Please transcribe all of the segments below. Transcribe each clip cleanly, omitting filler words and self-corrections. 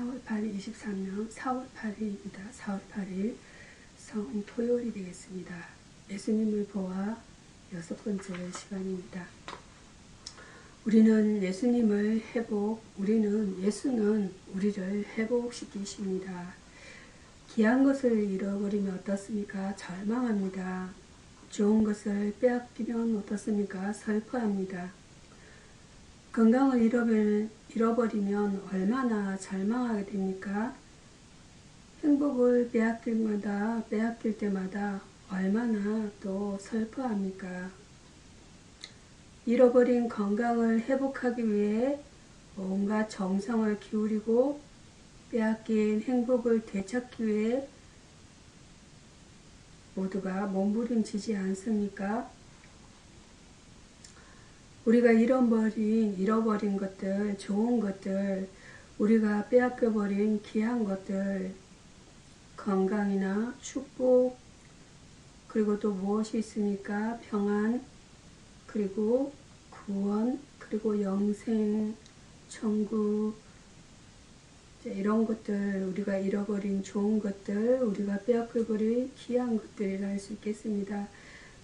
4월 8일 23년 4월 8일입니다. 4월 8일 성 토요일이 되겠습니다. 예수님을 보아 6번째 시간입니다. 우리는 예수님을 예수는 우리를 회복시키십니다. 귀한 것을 잃어버리면 어떻습니까? 절망합니다. 좋은 것을 빼앗기면 어떻습니까? 슬퍼합니다. 건강을 잃어버리면 얼마나 절망하게 됩니까? 행복을 빼앗길 때마다 얼마나 또 슬퍼합니까? 잃어버린 건강을 회복하기 위해 온갖 정성을 기울이고 빼앗긴 행복을 되찾기 위해 모두가 몸부림치지 않습니까? 우리가 잃어버린 것들, 좋은 것들, 우리가 빼앗겨버린 귀한 것들, 건강이나 축복, 그리고 또 무엇이 있습니까? 평안, 그리고 구원, 그리고 영생, 천국, 이런 것들, 우리가 잃어버린 좋은 것들, 우리가 빼앗겨버린 귀한 것들이라 할 수 있겠습니다.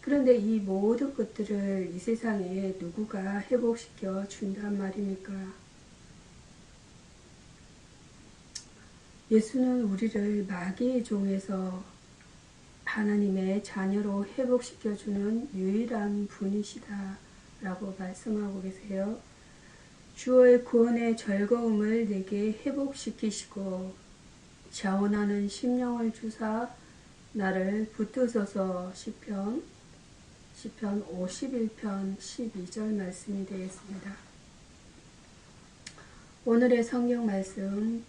그런데 이 모든 것들을 이 세상에 누구가 회복시켜 준단 말입니까? 예수는 우리를 마귀의 종에서 하나님의 자녀로 회복시켜 주는 유일한 분이시다 라고 말씀하고 계세요. 주의 구원의 즐거움을 내게 회복시키시고 자원하는 심령을 주사 나를 붙드소서. 시편 51편 12절 말씀이 되겠습니다. 오늘의 성경 말씀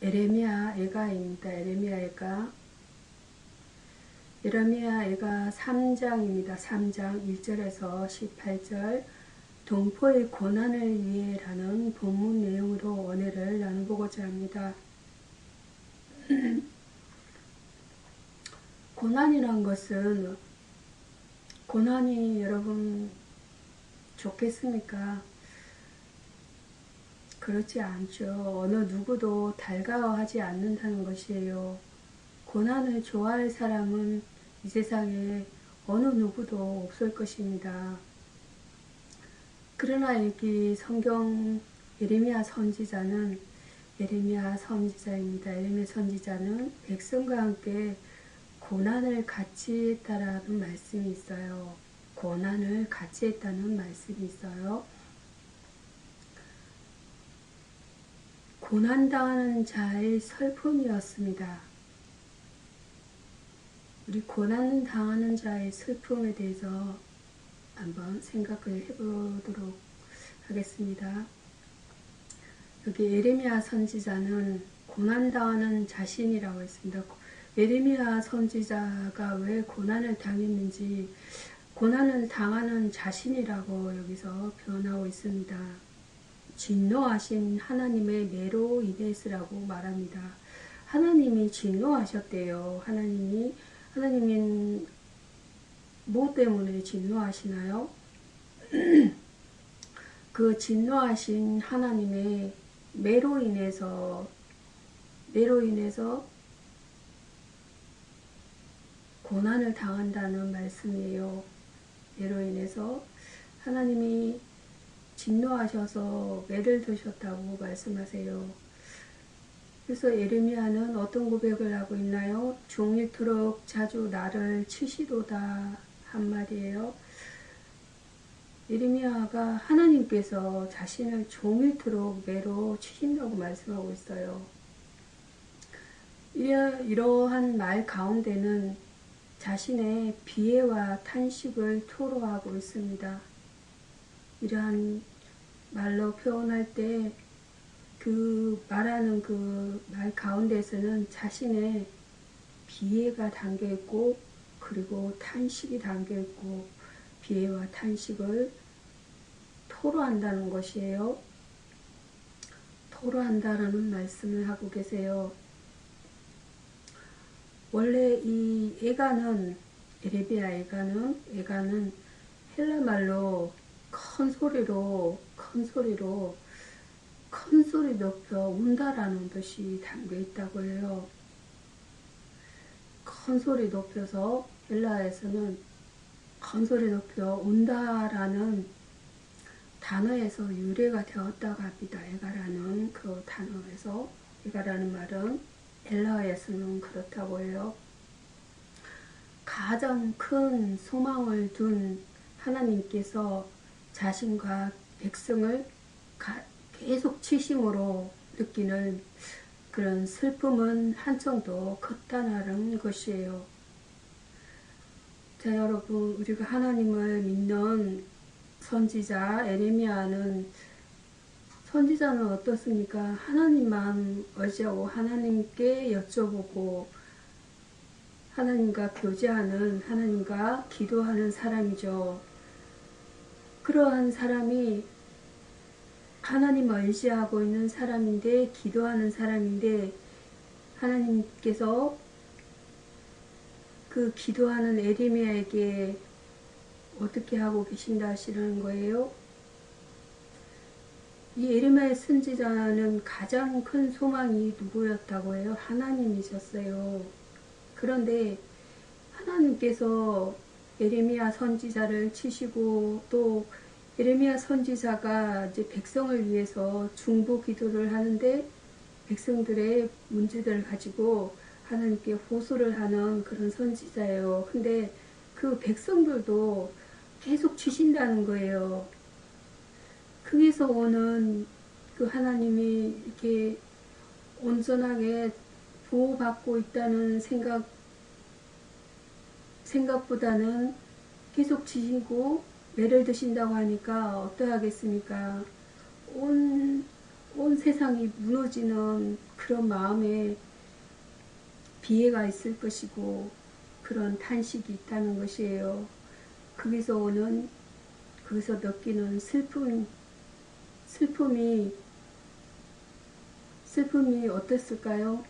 에레미야 애가입니다. 에레미야 애가 3장입니다. 3장 1절에서 18절 동포의 고난을 위해 라는 본문 내용으로 은혜를 나눠보고자 합니다. 고난이란 것은 고난이 여러분 좋겠습니까? 그렇지 않죠. 어느 누구도 달가워하지 않는다는 것이에요. 고난을 좋아할 사람은 이 세상에 어느 누구도 없을 것입니다. 그러나 여기 성경 에레미야 선지자입니다. 에레미야 선지자는 백성과 함께 고난을 같이 했다라는 말씀이 있어요. 고난을 같이 했다는 말씀이 있어요. 고난당하는 자의 슬픔이었습니다. 우리 고난당하는 자의 슬픔에 대해서 한번 생각을 해보도록 하겠습니다. 여기 에레미야 선지자는 고난당하는 자신이라고 했습니다. 에레미야 선지자가 왜 고난을 당했는지 고난을 당하는 자신이라고 여기서 표현하고 있습니다. 진노하신 하나님의 매로 인해서라고 말합니다. 하나님이 진노하셨대요. 하나님은 뭐 때문에 진노하시나요? 그 진노하신 하나님의 매로 인해서 고난을 당한다는 말씀이에요. 매로 인해서 하나님이 진노하셔서 매를 드셨다고 말씀하세요. 그래서 에레미야는 어떤 고백을 하고 있나요? 종일토록 자주 나를 치시도다 한 말이에요. 에레미야가 하나님께서 자신을 종일토록 매로 치신다고 말씀하고 있어요. 이러한 말 가운데는 자신의 비애와 탄식을 토로하고 있습니다. 이러한 말로 표현할 때 그 말하는 그 말 가운데에서는 자신의 비애가 담겨 있고 그리고 탄식이 담겨 있고 비애와 탄식을 토로한다는 것이에요. 토로한다라는 말씀을 하고 계세요. 원래 이 에레미야 애가는 헬라 말로 큰 소리로 소리 높여 운다라는 뜻이 담겨 있다고 해요. 큰 소리 높여서 헬라에서는 큰 소리 높여 운다라는 단어에서 유래가 되었다고 합니다. 에가라는 그 단어에서 에가라는 말은 헬라에서는 그렇다고 해요. 가장 큰 소망을 둔 하나님께서 자신과 백성을 계속 치심으로 느끼는 그런 슬픔은 한층 더 컸다는 것이에요. 자, 여러분, 우리가 하나님을 믿는 선지자는 어떻습니까? 하나님만 의지하고 하나님께 여쭤보고 하나님과 교제하는, 하나님과 기도하는 사람이죠. 그러한 사람이 하나님을 의지하고 있는 사람인데, 기도하는 사람인데, 하나님께서 그 기도하는 에레미야에게 어떻게 하고 계신다 하시는 거예요? 이 에레미야의 선지자는 가장 큰 소망이 누구였다고 해요? 하나님이셨어요. 그런데 하나님께서 에레미야 선지자를 치시고 또 에레미야 선지자가 이제 백성을 위해서 중보 기도를 하는데 백성들의 문제들을 가지고 하나님께 호소를 하는 그런 선지자예요. 근데 그 백성들도 계속 치신다는 거예요. 거기서 오는 그 하나님이 이렇게 온전하게 보호받고 있다는 생각보다는 계속 치시고 매를 드신다고 하니까 어떠하겠습니까? 온 세상이 무너지는 그런 마음에 비애가 있을 것이고 그런 탄식이 있다는 것이에요. 거기서 느끼는 슬픔이 어땠을까요?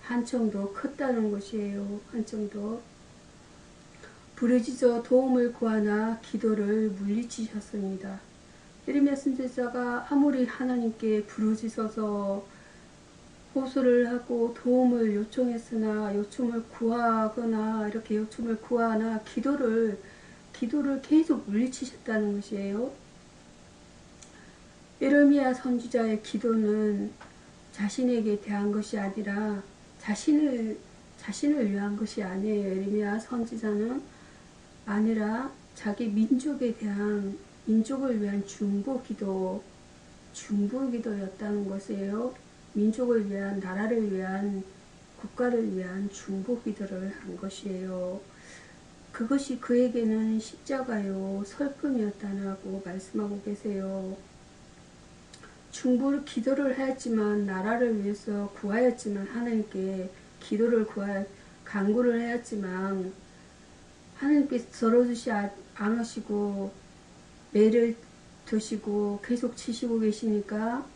한층 더 컸다는 것이에요. 한층 더 부르짖어 도움을 구하나 기도를 물리치셨습니다. 예레미야 선지자가 아무리 하나님께 부르짖어서 호소를 하고 도움을 요청했으나 요청을 구하거나 이렇게 요청을 구하나 기도를 계속 물리치셨다는 것이에요. 예레미야 선지자의 기도는 자신에게 대한 것이 아니라 자신을 위한 것이 아니에요. 예레미야 선지자는 아니라 자기 민족을 위한 중보기도였다는 것이에요. 민족을 위한, 나라를 위한, 국가를 위한 중보기도를 한 것이에요. 그것이 그에게는 십자가요, 슬픔이었다고 말씀하고 계세요. 기도를 하였지만, 나라를 위해서 구하였지만, 하나님께 간구를 하였지만, 하나님께서 들어주시 않으시고, 매를 드시고, 계속 치시고 계시니까,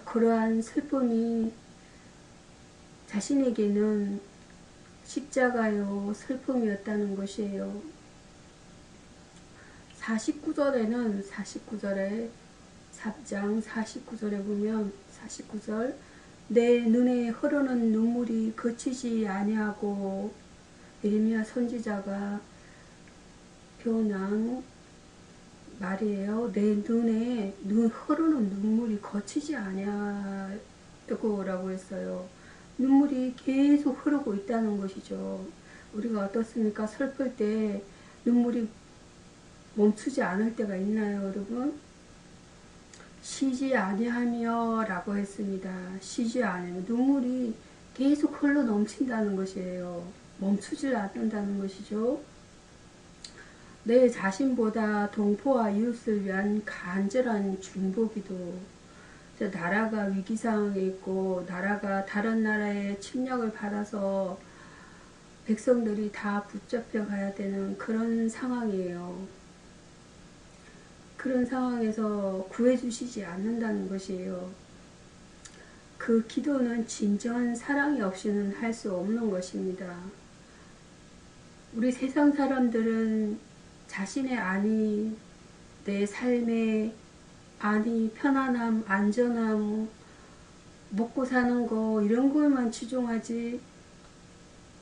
그러한 슬픔이 자신에게는 십자가요, 슬픔이었다는 것이에요. 49절에 4장 49절에 보면 49절 내 눈에 흐르는 눈물이 그치지 아니하고 예레미야 선지자가 표현한 말이에요. 내 눈에 흐르는 눈물이 거치지 아니하고 라고 했어요. 눈물이 계속 흐르고 있다는 것이죠. 우리가 어떻습니까? 슬플 때 눈물이 멈추지 않을 때가 있나요, 여러분? 쉬지 아니하며 라고 했습니다. 쉬지 아니하며 눈물이 계속 흘러 넘친다는 것이에요. 멈추질 않는다는 것이죠. 내 자신보다 동포와 이웃을 위한 간절한 중보기도. 나라가 위기상황에 있고 나라가 다른 나라의 침략을 받아서 백성들이 다 붙잡혀 가야 되는 그런 상황이에요. 그런 상황에서 구해주시지 않는다는 것이에요. 그 기도는 진정한 사랑이 없이는 할 수 없는 것입니다. 우리 세상 사람들은 자신의 안위, 내 삶의 아니, 편안함, 안전함, 먹고 사는 거 이런 거에만 치중하지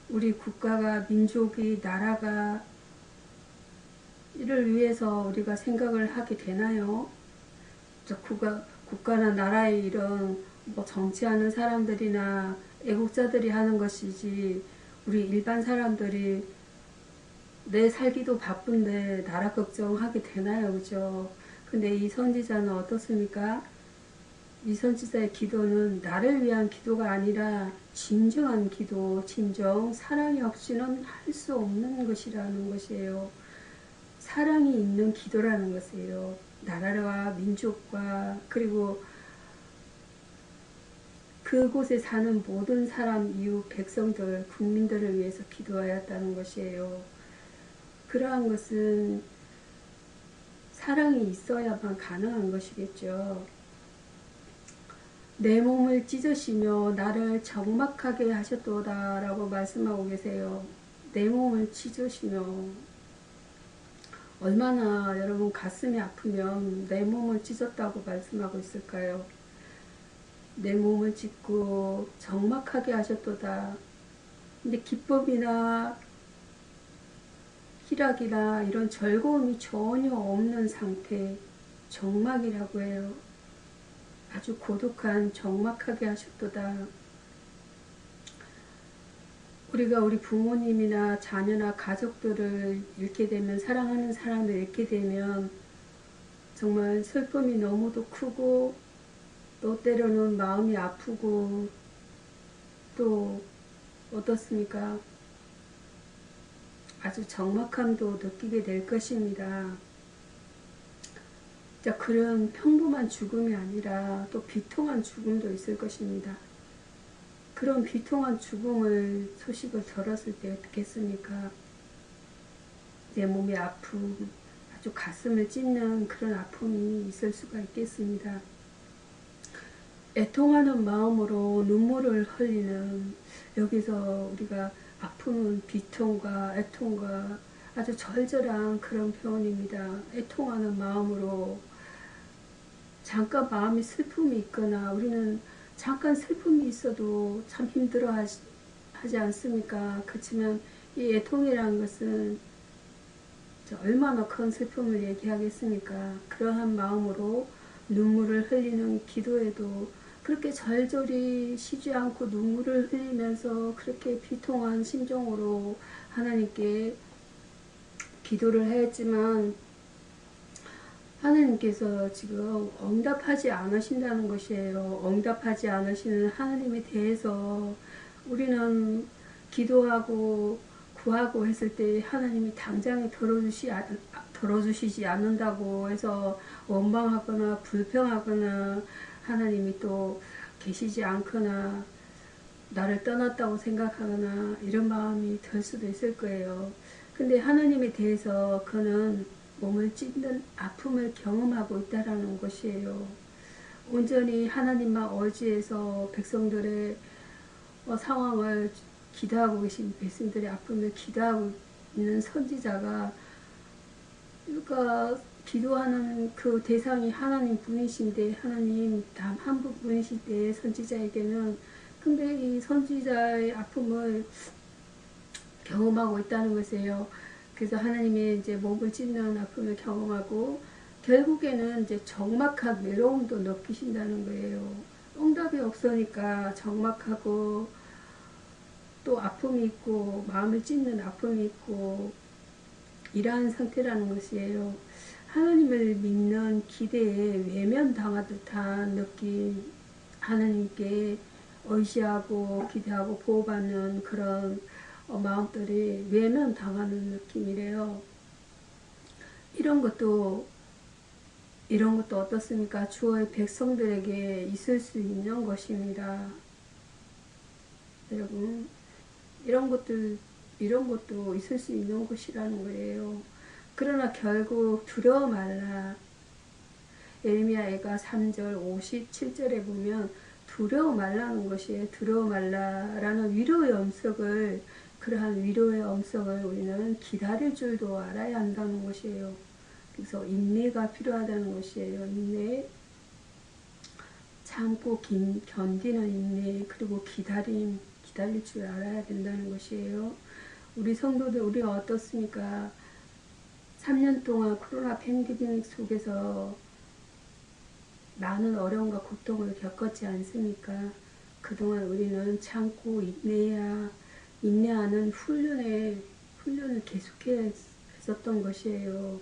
우리 국가가, 민족이, 나라가 이를 위해서 우리가 생각을 하게 되나요? 국가나 나라의 이런 뭐 정치하는 사람들이나 애국자들이 하는 것이지 우리 일반 사람들이 내 살기도 바쁜데 나라 걱정하게 되나요? 그죠? 근데 이 선지자는 어떻습니까? 이 선지자의 기도는 나를 위한 기도가 아니라 진정한 기도, 진정 사랑이 없이는 할 수 없는 것이라는 것이에요. 사랑이 있는 기도라는 것이에요. 나라와 민족과 그리고 그곳에 사는 모든 사람, 이웃, 백성들, 국민들을 위해서 기도하였다는 것이에요. 그러한 것은 사랑이 있어야만 가능한 것이겠죠. 내 몸을 찢으시며 나를 적막하게 하셨도다 라고 말씀하고 계세요. 내 몸을 찢으시며 얼마나 여러분 가슴이 아프면 내 몸을 찢었다고 말씀하고 있을까요? 내 몸을 찢고 적막하게 하셨도다. 근데 기쁨이나 희락이나 이런 즐거움이 전혀 없는 상태, 적막이라고 해요. 아주 고독한 적막하게 하셨도다. 우리가 우리 부모님이나 자녀나 가족들을 잃게 되면, 사랑하는 사람을 잃게 되면 정말 슬픔이 너무도 크고 또 때로는 마음이 아프고 또 어떻습니까? 아주 적막함도 느끼게 될 것입니다. 자, 그런 평범한 죽음이 아니라 또 비통한 죽음도 있을 것입니다. 그런 비통한 죽음을 소식을 들었을 때 어떻겠습니까? 내 몸의 아픔, 아주 가슴을 찢는 그런 아픔이 있을 수가 있겠습니다. 애통하는 마음으로 눈물을 흘리는, 여기서 우리가 아픔은 비통과 애통과 아주 절절한 그런 표현입니다. 애통하는 마음으로, 잠깐 마음이 슬픔이 있거나 우리는 잠깐 슬픔이 있어도 참 힘들어 하지 않습니까? 그렇지만 이 애통이라는 것은 얼마나 큰 슬픔을 얘기하겠습니까? 그러한 마음으로 눈물을 흘리는 기도에도 그렇게 절절히 쉬지 않고 눈물을 흘리면서 그렇게 비통한 심정으로 하나님께 기도를 했지만 하나님께서 지금 응답하지 않으신다는 것이에요. 응답하지 않으시는 하나님에 대해서 우리는 기도하고 구하고 했을 때 하나님이 당장에 들어주시지 않는다고 해서 원망하거나 불평하거나 하나님이 또 계시지 않거나 나를 떠났다고 생각하거나 이런 마음이 들 수도 있을 거예요. 근데 하나님에 대해서 그는 몸을 찢는 아픔을 경험하고 있다라는 것이에요. 온전히 하나님만 의지해서 백성들의 상황을 기도하고 계신 백성들의 아픔을 기도하고 있는 선지자가, 그러니까 기도하는 그 대상이 하나님 분이신데, 하나님 단 한 분이실 때 선지자에게는, 근데 이 선지자의 아픔을 경험하고 있다는 것이에요. 그래서 하나님의 이제 몸을 찢는 아픔을 경험하고 결국에는 이제 적막한 외로움도 느끼신다는 거예요. 응답이 없으니까 적막하고 또 아픔이 있고 마음을 찢는 아픔이 있고 이러한 상태라는 것이에요. 하나님을 믿는 기대에 외면당한 듯한 느낌, 하나님께 의지하고 기대하고 보호받는 그런 마음들이 외면당하는 느낌이래요. 이런 것도 어떻습니까? 주의 백성들에게 있을 수 있는 것입니다. 여러분, 이런 것도 있을 수 있는 것이라는 거예요. 그러나 결국 두려워 말라. 예레미야가 3절 57절에 보면 두려워 말라는 것이에요. 두려워 말라라는 위로의 음성을, 그러한 위로의 음성을 우리는 기다릴 줄도 알아야 한다는 것이에요. 그래서 인내가 필요하다는 것이에요. 인내, 참고 견디는 인내, 그리고 기다릴 줄 알아야 된다는 것이에요. 우리 성도들, 우리가 어떻습니까? 3년 동안 코로나 팬데믹 속에서 많은 어려움과 고통을 겪었지 않습니까? 그동안 우리는 참고 인내하는 훈련을 계속해 했었던 것이에요.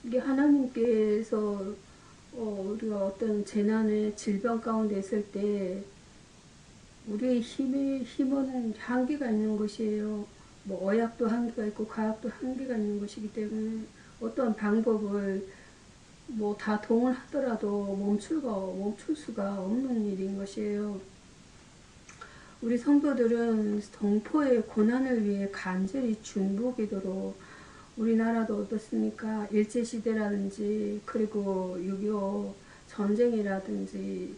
이게 하나님께서 우리가 어떤 재난의 질병 가운데 있을 때 우리의 힘은 한계가 있는 것이에요. 뭐 의학도 한계가 있고 과학도 한계가 있는 것이기 때문에 어떤 방법을 뭐 다 동원하더라도 멈출 수가 없는 일인 것이에요. 우리 성도들은 동포의 고난을 위해 간절히 중보기도로, 우리나라도 어떻습니까? 일제시대라든지 그리고 6.25 전쟁이라든지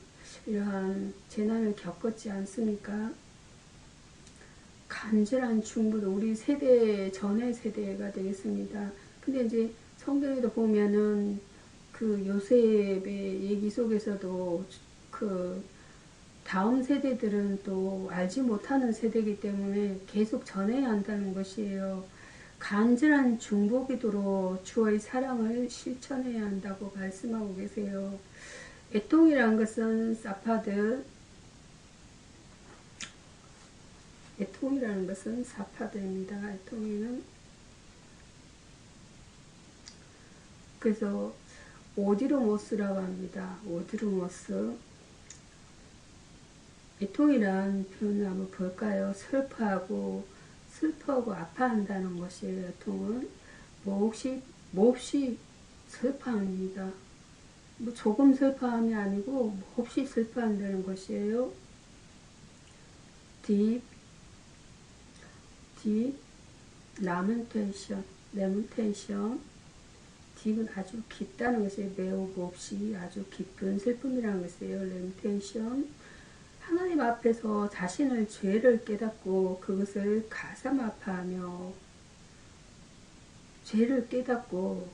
이러한 재난을 겪었지 않습니까? 간절한 중보도 우리 세대 전의 세대가 되겠습니다. 근데 이제 성경에도 보면은 그 요셉의 얘기 속에서도 그 다음 세대들은 또 알지 못하는 세대이기 때문에 계속 전해야 한다는 것이에요. 간절한 중보기도로 주의 사랑을 실천해야 한다고 말씀하고 계세요. 애통이란 것은 애통이라는 것은 사파드입니다. 애통이는 그래서 오디로모스라고 합니다. 오디로모스. 애통이란 표현을 한번 볼까요? 슬퍼하고 아파한다는 것이에요. 애통은 몹시 슬퍼합니다. 뭐 조금 슬퍼함이 아니고 몹시 슬퍼한다는 것이에요. deep lamentation. deep은 아주 깊다는 것이에요. 매우 몹시 아주 깊은 슬픔이라는 것이에요. lamentation. 하나님 앞에서 자신의 죄를 깨닫고 그것을 가슴 아파하며, 죄를 깨닫고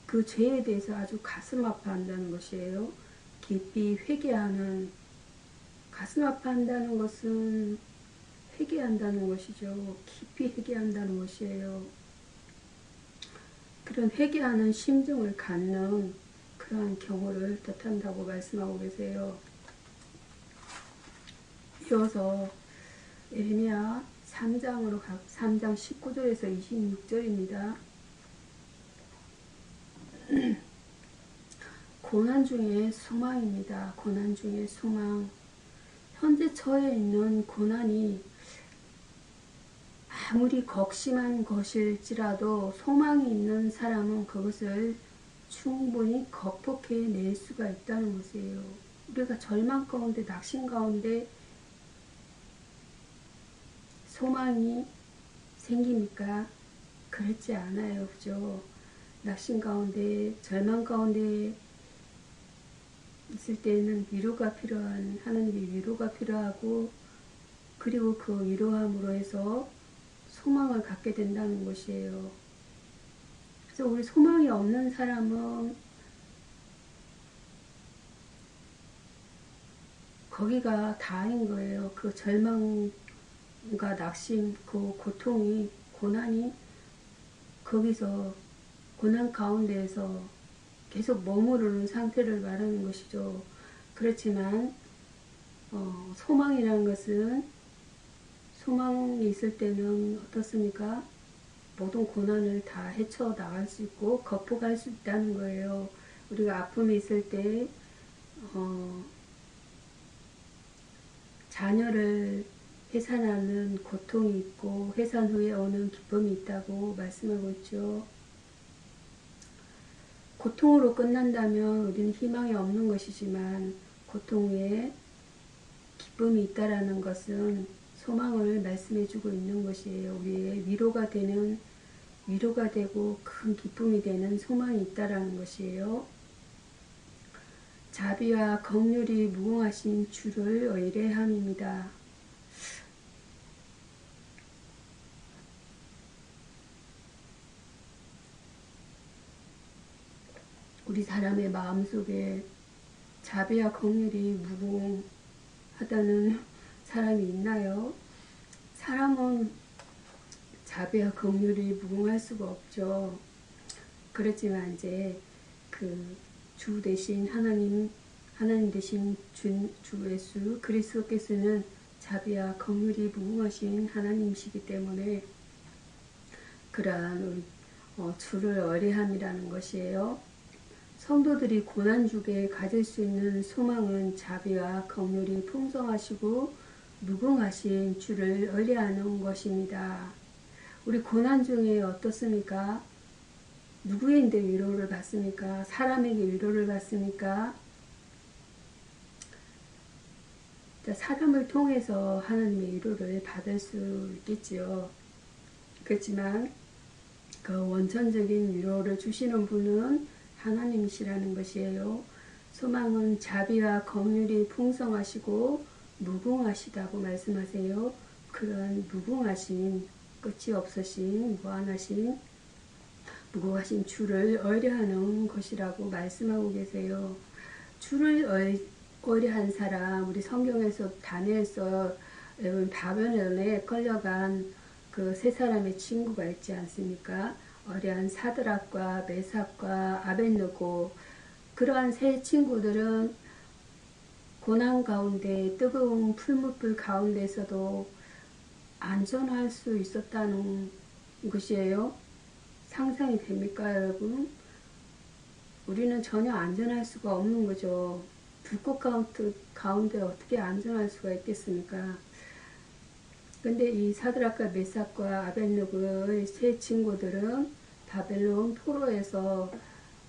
그 죄에 대해서 아주 가슴 아파한다는 것이에요. 깊이 회개하는, 가슴 아파한다는 것은 회개한다는 것이죠. 깊이 회개한다는 것이에요. 그런 회개하는 심정을 갖는 그러한 경우를 뜻한다고 말씀하고 계세요. 이어서 에레미야 3장 19절에서 26절입니다. 고난 중에 소망입니다. 고난 중에 소망. 현재 처해 있는 고난이 아무리 극심한 것일지라도 소망이 있는 사람은 그것을 충분히 극복해낼 수가 있다는 것이에요. 우리가 절망 가운데, 낙심 가운데 소망이 생깁니까? 그렇지 않아요. 그죠? 낙심 가운데, 절망 가운데 있을 때는 하나님의 위로가 필요하고, 그리고 그 위로함으로 해서 소망을 갖게 된다는 것이에요. 그래서 우리 소망이 없는 사람은 거기가 다인 거예요. 그 절망과 낙심, 그 고통이, 고난이 거기서 고난 가운데에서 계속 머무르는 상태를 말하는 것이죠. 그렇지만 소망이라는 것은, 소망이 있을 때는 어떻습니까? 모든 고난을 다 헤쳐나갈 수 있고 극복할 수 있다는 거예요. 우리가 아픔이 있을 때 자녀를 해산하는 고통이 있고 해산 후에 오는 기쁨이 있다고 말씀하고 있죠. 고통으로 끝난다면 우리는 희망이 없는 것이지만 고통 후에 기쁨이 있다라는 것은 소망을 말씀해주고 있는 것이에요. 우리의 위로가 되고 큰 기쁨이 되는 소망이 있다라는 것이에요. 자비와 긍휼이 무궁하신 주를 의뢰함입니다. 우리 사람의 마음속에 자비와 긍휼이 무궁하다는 사람이 있나요? 사람은 자비와 긍휼이 무궁할 수가 없죠. 그렇지만 이제 그 주 대신 하나님 대신 주 예수 그리스도께서는 자비와 긍휼이 무궁하신 하나님이시기 때문에 그러한 우리 주를 의뢰함이라는 것이에요. 성도들이 고난중에 가질 수 있는 소망은 자비와 긍휼이 풍성하시고 무궁하신 주를 의뢰하는 것입니다. 우리 고난중에 어떻습니까? 누구인데 위로를 받습니까? 사람에게 위로를 받습니까? 사람을 통해서 하나님의 위로를 받을 수 있겠지요. 그렇지만 그 원천적인 위로를 주시는 분은 하나님이시라는 것이에요. 소망은 자비와 긍휼이 풍성하시고 무궁하시다고 말씀하세요. 그런 무궁하신, 끝이 없으신, 무한하신, 무궁하신 주를 의뢰하는 것이라고 말씀하고 계세요. 주를 의뢰한 사람, 우리 성경에서 다니엘서 바벨론에 끌려간 그 세 사람의 친구가 있지 않습니까? 의뢰한 사드락과 메삭과 아벳느고, 그러한 세 친구들은 고난 가운데 뜨거운 풀무불 가운데서도 안전할 수 있었다는 것이에요. 상상이 됩니까, 여러분? 우리는 전혀 안전할 수가 없는 거죠. 불꽃 가운데 어떻게 안전할 수가 있겠습니까? 근데 이 사드락과 메삭과 아벳느고의 세 친구들은 바벨론 포로에서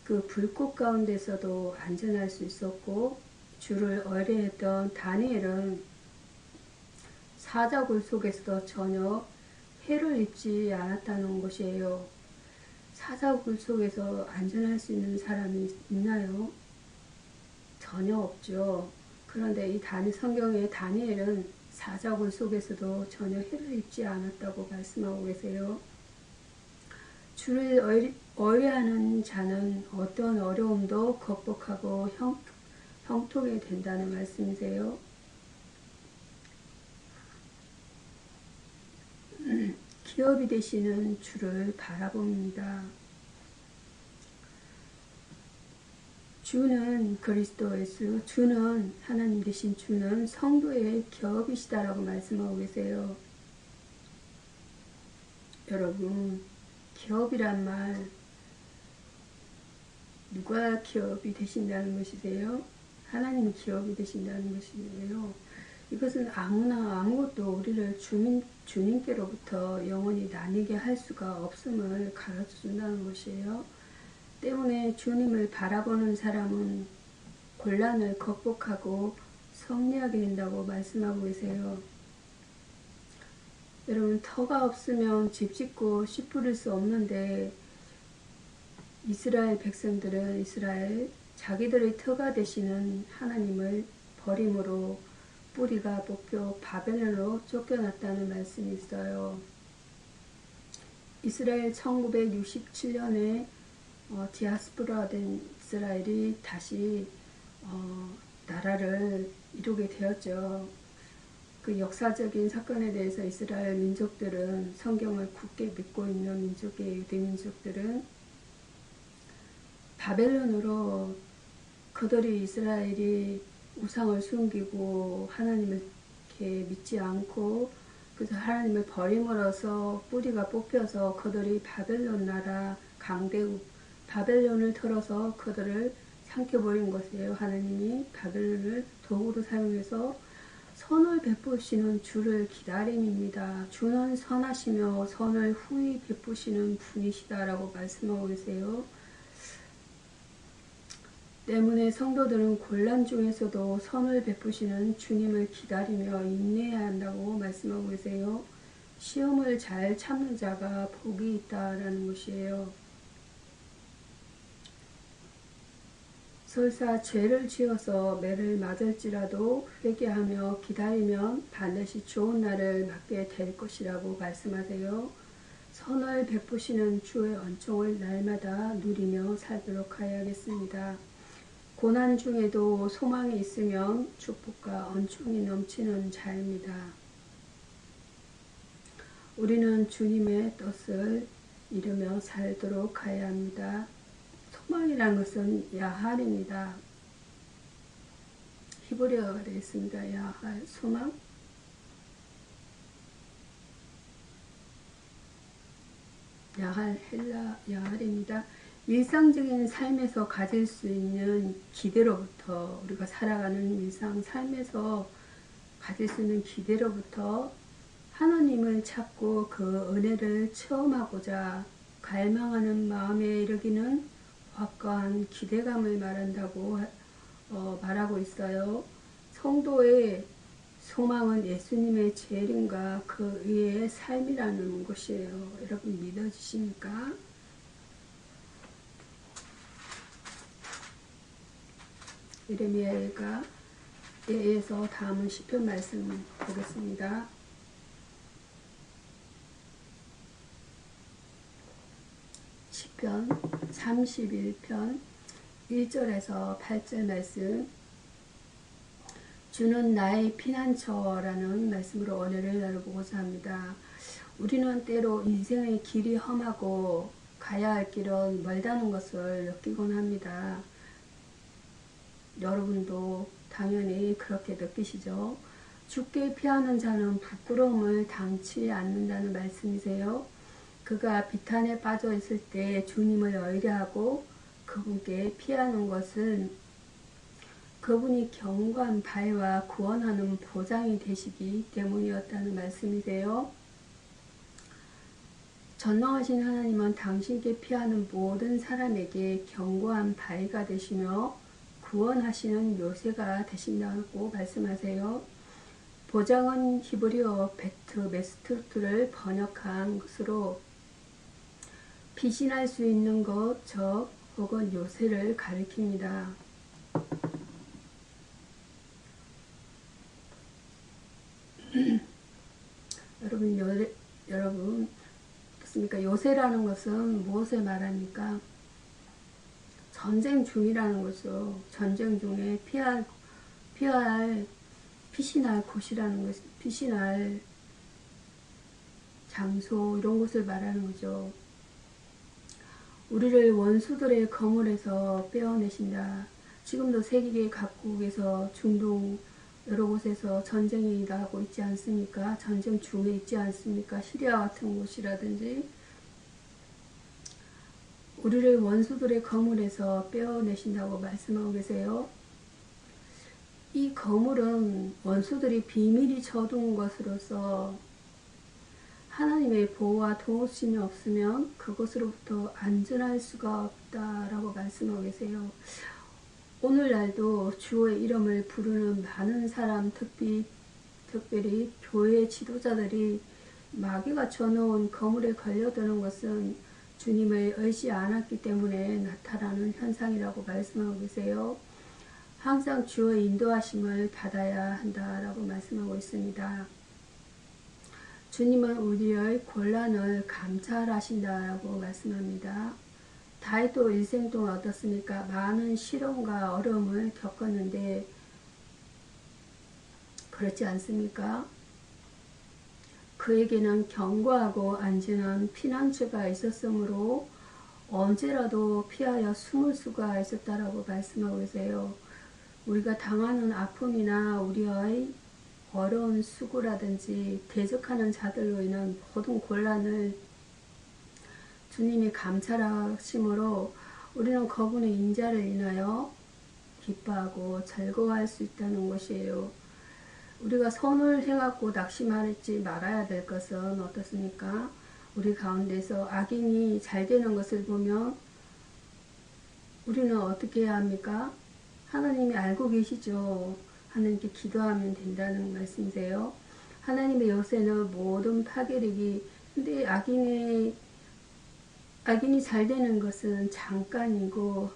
그 불꽃 가운데서도 안전할 수 있었고, 주를 의뢰했던 다니엘은 사자굴 속에서도 전혀 해를 입지 않았다는 것이에요. 사자굴 속에서 안전할 수 있는 사람이 있나요? 전혀 없죠. 그런데 이 성경의 다니엘은 사자굴 속에서도 전혀 해를 입지 않았다고 말씀하고 계세요. 주를 의뢰하는 자는 어떤 어려움도 극복하고 형통이 된다는 말씀이세요. 기업이 되시는 주를 바라봅니다. 주는 그리스도 예수, 주는 하나님 되신 주는 성도의 기업이시다라고 말씀하고 계세요. 여러분, 기업이란 말, 누가 기업이 되신다는 것이세요? 하나님 기업이 되신다는 것이에요. 이것은 아무나 아무것도 우리를 주님께로부터 영원히 나뉘게 할 수가 없음을 가르쳐 준다는 것이에요. 때문에 주님을 바라보는 사람은 곤란을 극복하고 승리하게 된다고 말씀하고 계세요. 여러분, 터가 없으면 집 짓고 씨 뿌릴 수 없는데 이스라엘 백성들은 자기들의 터가 되시는 하나님을 버림으로 뿌리가 뽑혀 바벨론으로 쫓겨났다는 말씀이 있어요. 이스라엘 1967년에 디아스포라 된 이스라엘이 다시 나라를 이루게 되었죠. 그 역사적인 사건에 대해서 이스라엘 민족들은, 성경을 굳게 믿고 있는 민족의 유대 민족들은 바벨론으로 그들이 이스라엘이 우상을 숨기고 하나님을 이렇게 믿지 않고 그래서 하나님을 버림으로써 뿌리가 뽑혀서 그들이 바벨론 나라 강대국 바벨론을 털어서 그들을 삼켜버린 것이에요. 하나님이 바벨론을 도구로 사용해서 선을 베푸시는 주를 기다림입니다. 주는 선하시며 선을 후히 베푸시는 분이시다라고 말씀하고 계세요. 때문에 성도들은 곤란 중에서도 선을 베푸시는 주님을 기다리며 인내해야 한다고 말씀하고 계세요. 시험을 잘 참는 자가 복이 있다라는 것이에요. 설사 죄를 지어서 매를 맞을지라도 회개하며 기다리면 반드시 좋은 날을 맞게 될 것이라고 말씀하세요. 선을 베푸시는 주의恩寵을 날마다 누리며 살도록 하여야겠습니다. 고난 중에도 소망이 있으면 축복과恩寵이 넘치는 자입니다. 우리는 주님의 뜻을 이루며 살도록 하여야 합니다. 소망이란 것은 야할입니다. 히브리어가 되겠습니다. 야할, 소망. 야할, 헬라 야할입니다. 일상적인 삶에서 가질 수 있는 기대로부터, 우리가 살아가는 일상 삶에서 가질 수 있는 기대로부터 하나님을 찾고 그 은혜를 체험하고자 갈망하는 마음에 이르기는 확고한 기대감을 말한다고 말하고 있어요. 성도의 소망은 예수님의 재림과 그 의의 삶이라는 것이에요. 여러분 믿어지십니까? 예레미야가 에서 다음은 시편 말씀 보겠습니다. 시편 31편 1절에서 8절 말씀. 주는 나의 피난처라는 말씀으로 은혜를 나눠보고자 합니다. 우리는 때로 인생의 길이 험하고 가야 할 길은 멀다는 것을 느끼곤 합니다. 여러분도 당연히 그렇게 느끼시죠? 주께 피하는 자는 부끄러움을 당치 않는다는 말씀이세요. 그가 비탄에 빠져 있을 때 주님을 의뢰하고 그분께 피하는 것은 그분이 견고한 바위와 구원하는 보장이 되시기 때문이었다는 말씀이세요. 전능하신 하나님은 당신께 피하는 모든 사람에게 견고한 바위가 되시며 구원하시는 요새가 되신다고 말씀하세요. 보장은 히브리어 베트 메스투트를 번역한 것으로 피신할 수 있는 것, 적 혹은 요새를 가리킵니다. 여러분 어떻습니까? 요새라는 것은 무엇을 말합니까? 전쟁 중이라는 거죠. 전쟁 중에 피신할 곳이라는 것, 피신할 장소, 이런 곳을 말하는 거죠. 우리를 원수들의 거물에서 빼어내신다. 지금도 세계 각국에서 중동 여러 곳에서 전쟁이 나고 있지 않습니까? 전쟁 중에 있지 않습니까? 시리아 같은 곳이라든지. 우리를 원수들의 거물에서 빼어내신다고 말씀하고 계세요. 이 거물은 원수들이 비밀이 쳐둔 것으로서 하나님의 보호와 도우심이 없으면 그것으로부터 안전할 수가 없다라고 말씀하고 계세요. 오늘날도 주의 이름을 부르는 많은 사람, 특별히 교회 지도자들이 마귀가 쳐놓은 거물에 걸려드는 것은 주님을 의지 않았기 때문에 나타나는 현상이라고 말씀하고 계세요. 항상 주의 인도하심을 받아야 한다라고 말씀하고 있습니다. 주님은 우리의 곤란을 감찰하신다라고 말씀합니다. 다윗도 일생 동안 어떻습니까? 많은 시련과 어려움을 겪었는데 그렇지 않습니까? 그에게는 견고하고 안전한 피난처가 있었으므로 언제라도 피하여 숨을 수가 있었다라고 말씀하고 계세요. 우리가 당하는 아픔이나 우리의 어려운 수고라든지 대적하는 자들로 인한 모든 곤란을 주님이 감찰하심으로 우리는 그분의 인자를 인하여 기뻐하고 즐거워할 수 있다는 것이에요. 우리가 선을 행하고 낙심하지 말아야 될 것은 어떻습니까? 우리 가운데서 악인이 잘 되는 것을 보면 우리는 어떻게 해야 합니까? 하나님이 알고 계시죠. 하나님께 기도하면 된다는 말씀이세요. 하나님의 요새는 모든 파괴력이, 근데 악인이 잘 되는 것은 잠깐이고,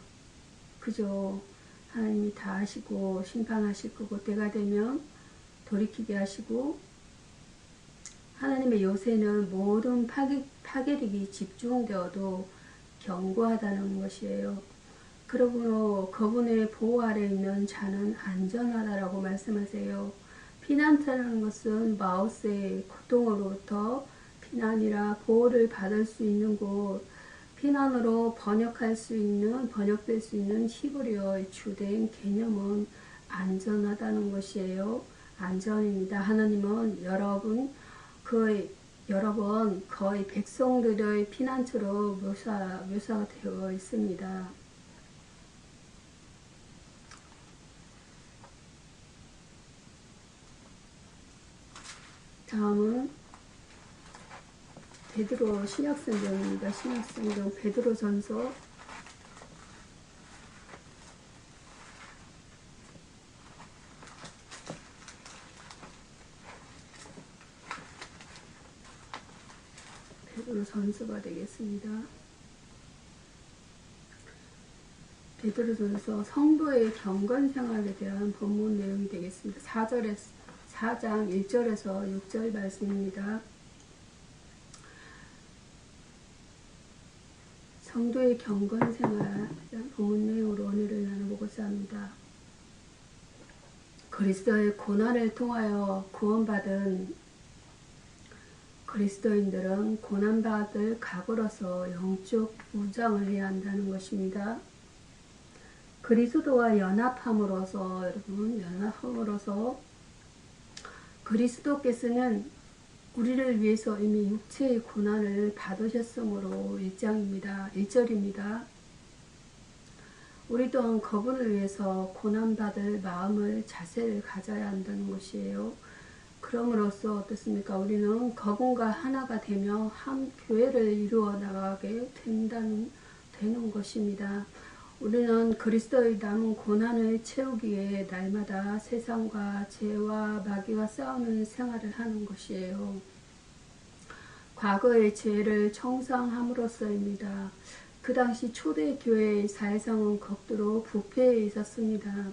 그죠? 하나님이 다 하시고 심판하실 거고 때가 되면 돌이키게 하시고 하나님의 요새는 모든 파괴력이 집중되어도 견고하다는 것이에요. 그러므로 그분의 보호 아래 있는 자는 안전하다라고 말씀하세요. 피난처라는 것은 마우스의 고통으로부터 피난이라 보호를 받을 수 있는 곳, 피난으로 번역될 수 있는 히브리어의 주된 개념은 안전하다는 것이에요. 안전입니다. 하나님은 여러 번 거의 백성들의 피난처로 묘사가 되어 있습니다. 다음은 베드로 신약성경입니다. 신약성경 베드로전서 '베드로전서'가 되겠습니다. 베드로전서 성도의 경건생활에 대한 본문 내용이 되겠습니다. 4장 1절에서 6절 말씀입니다. 성도의 경건생활에 대한 본문 내용으로 은혜를 나눠보고자 합니다. 그리스도의 고난을 통하여 구원받은 그리스도인들은 고난받을 각오로서 영적 무장을 해야 한다는 것입니다. 그리스도와 연합함으로써 그리스도께서는 우리를 위해서 이미 육체의 고난을 받으셨으므로 1절입니다. 우리 또한 그분을 위해서 고난받을 마음을 자세를 가져야 한다는 것이에요. 그럼으로써 어떻습니까? 우리는 그분과 하나가 되며 한 교회를 이루어 나가게 되는 것입니다. 우리는 그리스도의 남은 고난을 채우기 위해 날마다 세상과 죄와 마귀와 싸우는 생활을 하는 것이에요. 과거의 죄를 청산함으로써입니다. 그 당시 초대교회의 사회상은 극도로 부패해 있었습니다.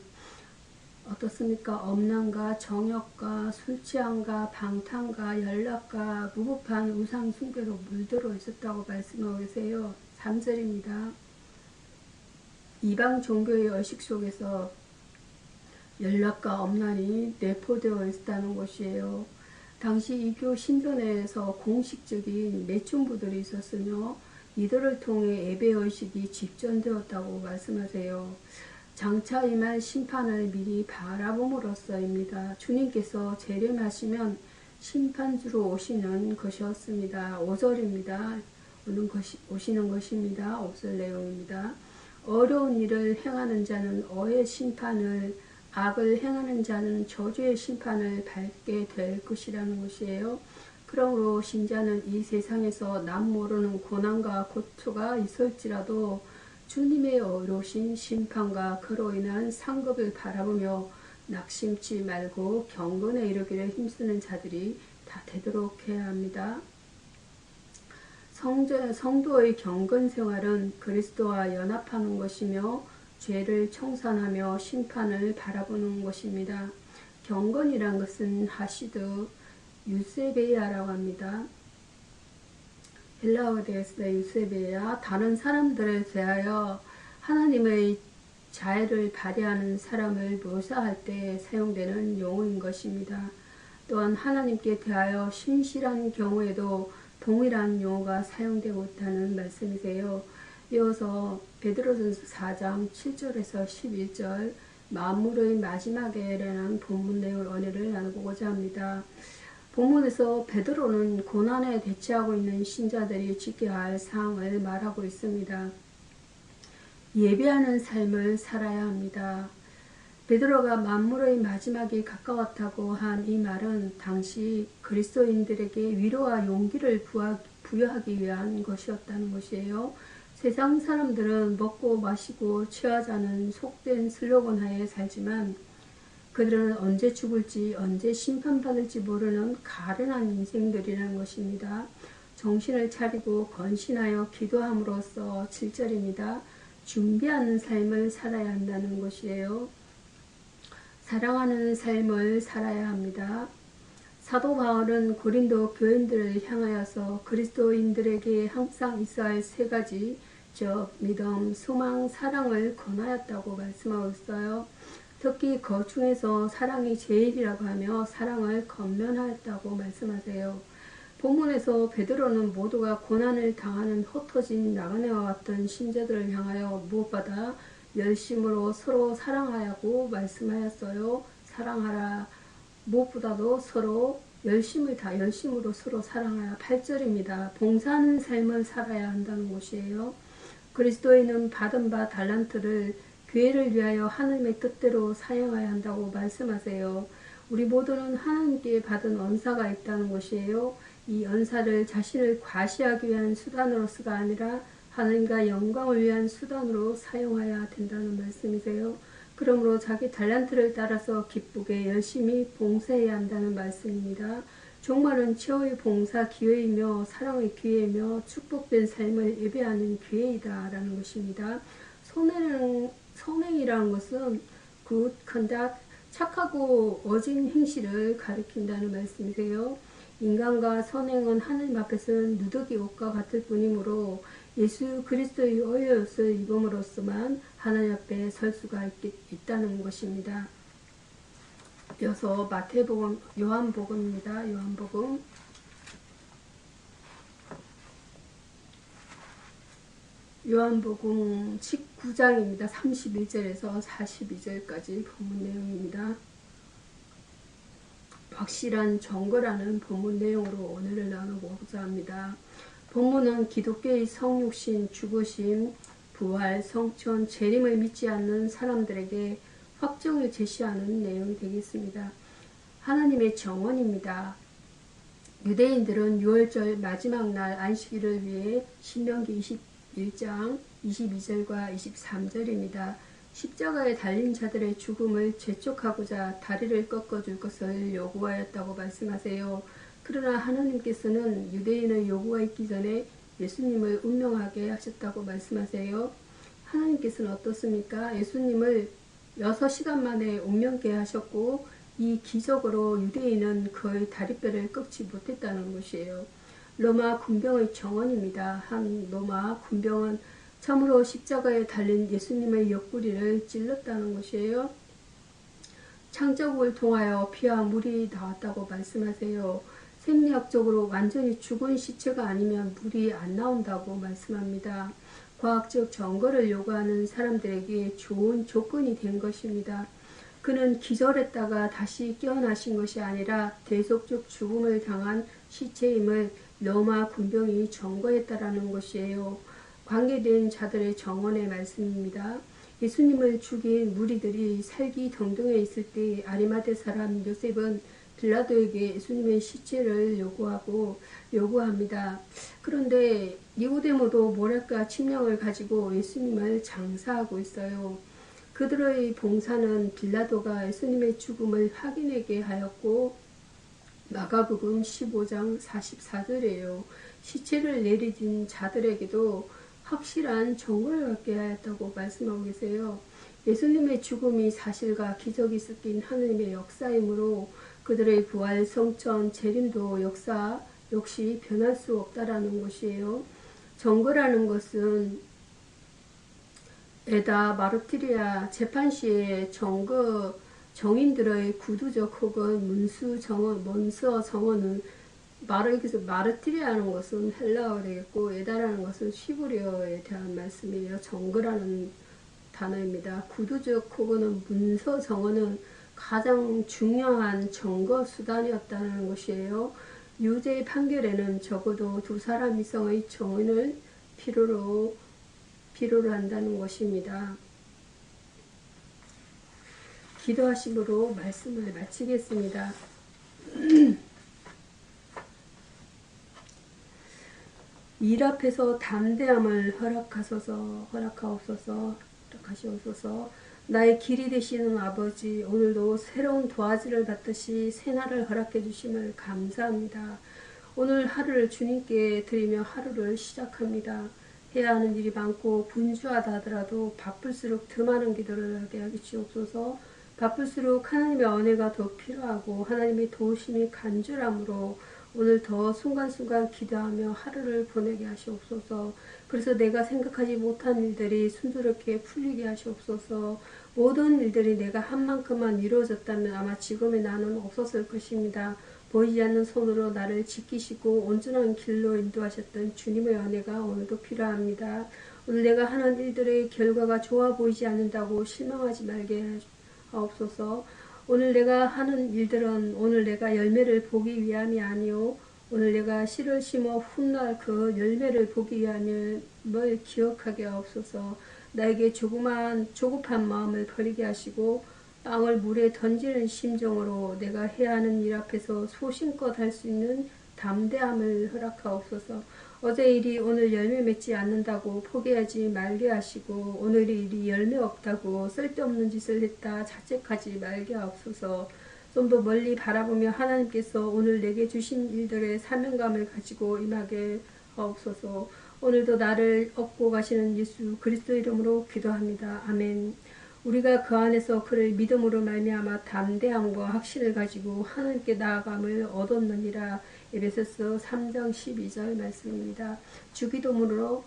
어떻습니까? 엄난과 정욕과 술취함과 방탕과 연락과 무법한 우상 숭배로 물들어 있었다고 말씀하고 계세요. 3절입니다. 이방 종교의 의식 속에서 연락과 엄난이 내포되어 있었다는 것이에요. 당시 이교 신전에서 공식적인 매춘부들이 있었으며 이들을 통해 예배의식이 집전되었다고 말씀하세요. 장차 임할 심판을 미리 바라봄으로써입니다. 주님께서 재림하시면 심판주로 오시는 것이었습니다. 5절입니다. 오시는 것입니다. 5절 내용입니다. 어려운 일을 행하는 자는 어의 심판을, 악을 행하는 자는 저주의 심판을 받게 될 것이라는 것이에요. 그러므로 신자는 이 세상에서 남 모르는 고난과 고초가 있을지라도 주님의 어려우신 심판과 그로 인한 상급을 바라보며 낙심치 말고 경건에 이르기를 힘쓰는 자들이 다 되도록 해야 합니다. 성도의 경건생활은 그리스도와 연합하는 것이며 죄를 청산하며 심판을 바라보는 것입니다. 경건이란 것은 하시드 유세베이아라고 합니다. 헬라어가 되겠습니다. 유세베이아. 다른 사람들에 대하여 하나님의 자애를 발휘하는 사람을 묘사할 때 사용되는 용어인 것입니다. 또한 하나님께 대하여 신실한 경우에도 동일한 용어가 사용되고 있다는 말씀이세요. 이어서 베드로전서 4장 7절에서 11절 만물의 마지막에라는 본문 내용을 은혜를 나눠보고자 합니다. 본문에서 베드로는 고난에 대치하고 있는 신자들이 지켜야 할 사항을 말하고 있습니다. 예배하는 삶을 살아야 합니다. 베드로가 만물의 마지막이 가까웠다고 한 이 말은 당시 그리스도인들에게 위로와 용기를 부여하기 위한 것이었다는 것이에요. 세상 사람들은 먹고 마시고 취하자는 속된 슬로건 하에 살지만 그들은 언제 죽을지 언제 심판받을지 모르는 가련한 인생들이라는 것입니다. 정신을 차리고 건신하여 기도함으로써 7절입니다. 준비하는 삶을 살아야 한다는 것이에요. 사랑하는 삶을 살아야 합니다. 사도 바울은 고린도 교인들을 향하여서 그리스도인들에게 항상 있어야 할 세 가지, 즉 믿음, 소망, 사랑을 권하였다고 말씀하고 있어요. 특히 그 중에서 사랑이 제일이라고 하며 사랑을 권면하였다고 말씀하세요. 본문에서 베드로는 모두가 고난을 당하는 흩어진 나그네와 같은 신자들을 향하여 무엇보다 열심으로 서로 사랑하라고 말씀하였어요. 사랑하라. 무엇보다도 서로 열심으로 서로 사랑하라. 8절입니다. 봉사하는 삶을 살아야 한다는 것이에요. 그리스도인은 받은 바 달란트를 교회를 위하여 하나님의 뜻대로 사용해야 한다고 말씀하세요. 우리 모두는 하나님께 받은 언사가 있다는 것이에요. 이 언사를 자신을 과시하기 위한 수단으로서가 아니라 하나님과 영광을 위한 수단으로 사용해야 된다는 말씀이세요. 그러므로 자기 달란트를 따라서 기쁘게 열심히 봉사해야 한다는 말씀입니다. 종말은 최후의 봉사 기회이며 사랑의 기회이며 축복된 삶을 예배하는 기회이다라는 것입니다. 선행이라는 것은 good conduct, 착하고 어진 행실을 가리킨다는 말씀이세요. 인간과 선행은 하나님 앞에서는 누더기 옷과 같을 뿐이므로 예수 그리스도의 의옷을 입음으로써만 하나님 앞에 설 수가 있다는 것입니다. 이어서 마태복음, 요한복음입니다. 요한복음 19장입니다. 31절에서 42절까지 본문 내용입니다. 확실한 정거라는 본문 내용으로 오늘을 나누고자 합니다. 본문은 기독교의 성육신, 죽으심, 부활, 성천, 재림을 믿지 않는 사람들에게 확정을 제시하는 내용이 되겠습니다. 하나님의 정언입니다. 유대인들은 6월절 마지막 날 안식일을 위해 신명기 21장 22절과 23절입니다. 십자가에 달린 자들의 죽음을 재촉하고자 다리를 꺾어줄 것을 요구하였다고 말씀하세요. 그러나 하나님께서는 유대인의 요구가 있기 전에 예수님을 운명하게 하셨다고 말씀하세요. 하나님께서는 어떻습니까? 예수님을 6시간 만에 운명케 하셨고 이 기적으로 유대인은 그의 다리뼈를 꺾지 못했다는 것이에요. 로마 군병의 정언입니다. 한 로마 군병은 참으로 십자가에 달린 예수님의 옆구리를 찔렀다는 것이에요. 창자국을 통하여 피와 물이 나왔다고 말씀하세요. 생리학적으로 완전히 죽은 시체가 아니면 물이 안 나온다고 말씀합니다. 과학적 증거를 요구하는 사람들에게 좋은 조건이 된 것입니다. 그는 기절했다가 다시 깨어나신 것이 아니라 대속적 죽음을 당한 시체임을 로마 군병이 증거했다라는 것이에요. 관계된 자들의 정언의 말씀입니다. 예수님을 죽인 무리들이 살기 동동에 있을 때 아리마대 사람 요셉은 빌라도에게 예수님의 시체를 요구합니다. 그런데 니고데모도 모략과 침령을 가지고 예수님을 장사하고 있어요. 그들의 봉사는 빌라도가 예수님의 죽음을 확인하게 하였고 마가복음 15장 44절이에요. 시체를 내리진 자들에게도 확실한 증거를 갖게 하였다고 말씀하고 계세요. 예수님의 죽음이 사실과 기적이 섞인 하느님의 역사이므로 그들의 부활, 성천, 재림도 역사 역시 변할 수 없다라는 것이에요. 증거라는 것은 에다 마르티리아 재판시의 정인들의 구두적 혹은 문서 정언은 여기서 마르티리아라는 것은 헬라어가 되겠고 에다라는 것은 시브리어에 대한 말씀이에요. 정거라는 단어입니다. 구두적 혹은 문서 정언은 가장 중요한 증거 수단이었다는 것이에요. 유죄 판결에는 적어도 두 사람 이상의 정언을 필요로 한다는 것입니다. 기도하심으로 말씀을 마치겠습니다. 일 앞에서 담대함을 허락하옵소서. 나의 길이 되시는 아버지, 오늘도 새로운 도화지를 받듯이 새날을 허락해 주심을 감사합니다. 오늘 하루를 주님께 드리며 하루를 시작합니다. 해야 하는 일이 많고 분주하다 하더라도 바쁠수록 더 많은 기도를 하게 하시옵소서. 바쁠수록 하나님의 은혜가 더 필요하고 하나님의 도우심이 간절함으로 오늘 더 순간순간 기도하며 하루를 보내게 하시옵소서. 그래서 내가 생각하지 못한 일들이 순조롭게 풀리게 하시옵소서. 모든 일들이 내가 한 만큼만 이루어졌다면 아마 지금의 나는 없었을 것입니다. 보이지 않는 손으로 나를 지키시고 온전한 길로 인도하셨던 주님의 은혜가 오늘도 필요합니다. 오늘 내가 하는 일들의 결과가 좋아 보이지 않는다고 실망하지 말게 하옵소서. 오늘 내가 하는 일들은 오늘 내가 열매를 보기 위함이 아니요 오늘 내가 씨를 심어 훗날 그 열매를 보기 위함을 기억하게 하옵소서. 나에게 조급한 마음을 버리게 하시고 땅을 물에 던지는 심정으로 내가 해야 하는 일 앞에서 소신껏 할 수 있는 담대함을 허락하옵소서. 어제 일이 오늘 열매 맺지 않는다고 포기하지 말게 하시고 오늘 일이 열매 없다고 쓸데없는 짓을 했다 자책하지 말게 하옵소서. 좀 더 멀리 바라보며 하나님께서 오늘 내게 주신 일들의 사명감을 가지고 임하게 하옵소서. 오늘도 나를 업고 가시는 예수 그리스도 이름으로 기도합니다. 아멘. 우리가 그 안에서 그를 믿음으로 말미암아 담대함과 확신을 가지고 하나님께 나아감을 얻었느니라. 에베소서 3장 12절 말씀입니다. 주기도문으로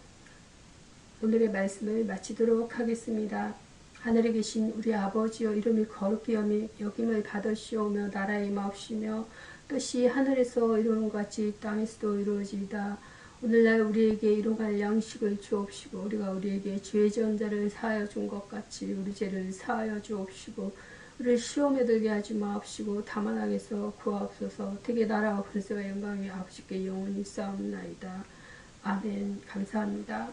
오늘의 말씀을 마치도록 하겠습니다. 하늘에 계신 우리 아버지여 이름이 거룩히 여김을 받으시오며 나라의 임하옵시며 뜻이 하늘에서 이루는 것 같이 땅에서도 이루어지이다. 오늘날 우리에게 일용할 양식을 주옵시고 우리가 우리에게 죄 지은 자를 사하여 준 것 같이 우리 죄를 사하여 주옵시고 우리를 시험에 들게 하지 마옵시고 다만 악에서 구하옵소서. 되게 나라와 권세와 영광이 아버지께 영원히 싸움나이다. 아멘. 감사합니다.